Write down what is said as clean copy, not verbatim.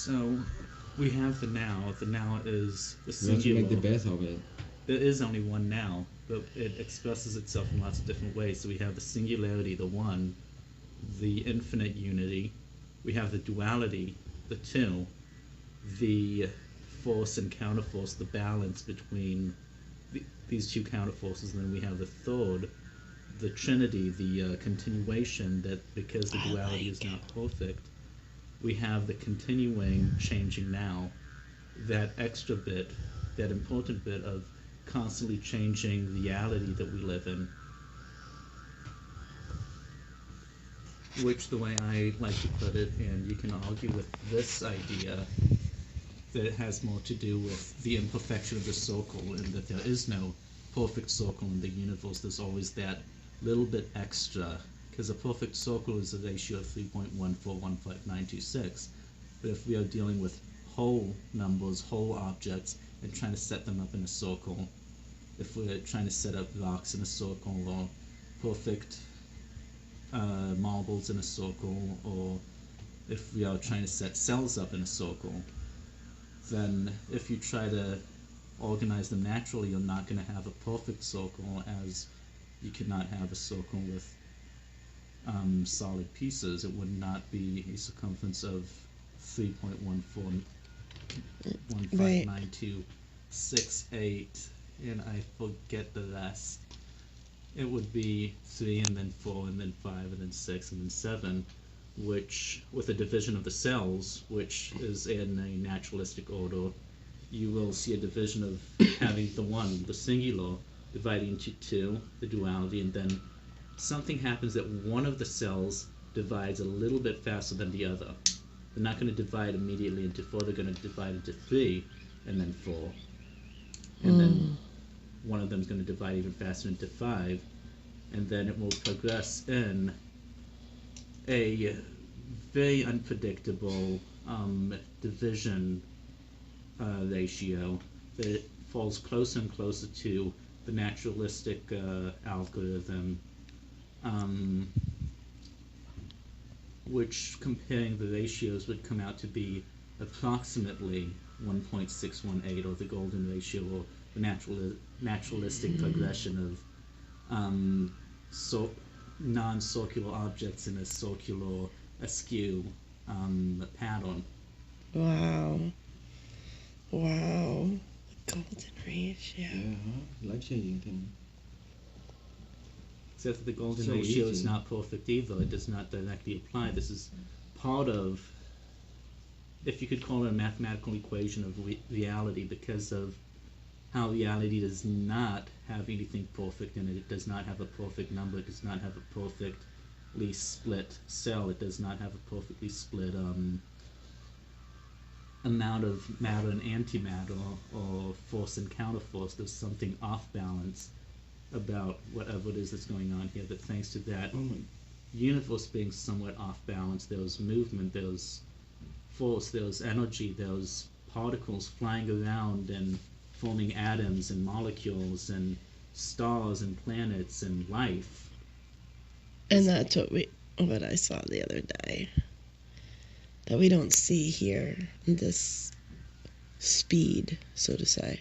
So we have the now. The now is the We have to singular. make the best of it. There is only one now, but it expresses itself in lots of different ways. So we have the singularity, the one, the infinite unity. We have the duality, the two, the force and counterforce, the balance between these two counterforces. And then we have the third, the trinity, the continuation, that because the duality is not perfect, we have the continuing changing now, that extra bit, that important bit of constantly changing reality that we live in, which, the way I like to put it, and you can argue with this idea, that it has more to do with the imperfection of the circle, and that there is no perfect circle in the universe. There's always that little bit extra, because a perfect circle is a ratio of 3.1415926. But if we are dealing with whole numbers, whole objects, and trying to set them up in a circle, if we're trying to set up rocks in a circle, or perfect marbles in a circle, or if we are trying to set cells up in a circle, then if you try to organize them naturally, you're not going to have a perfect circle, as you cannot have a circle with solid pieces. It would not be a circumference of 3.14159268, and I forget the rest. It would be 3 and then 4 and then 5 and then 6 and then 7, which, with a division of the cells, which is in a naturalistic order, you will see a division of having the one, the singular, dividing into two, the duality, and then something happens that one of the cells divides a little bit faster than the other. They're not going to divide immediately into 4, they're going to divide into 3 and then 4. And then one of them is going to divide even faster into 5, and then it will progress in a very unpredictable division ratio that falls closer and closer to the naturalistic algorithm, which, comparing the ratios, would come out to be approximately 1.618, or the golden ratio, or the naturalistic progression of non-circular objects in a circular askew pattern. Wow. Wow. The golden ratio. Life-changing thing. Except that the golden So ratio is easy. not perfect either. It does not directly apply. This is part of, if you could call it, a mathematical equation of reality, because of how reality does not have anything perfect in it. It does not have a perfect number. It does not have a perfectly split cell. It does not have a perfectly split amount of matter and antimatter, or force and counterforce. There's something off balance about whatever it is that's going on here, but thanks to that universe being somewhat off balance, there's movement, there's force, there's energy, there's particles flying around and forming atoms and molecules and stars and planets and life. And that's what I saw the other day. That we don't see here in this speed, so to say.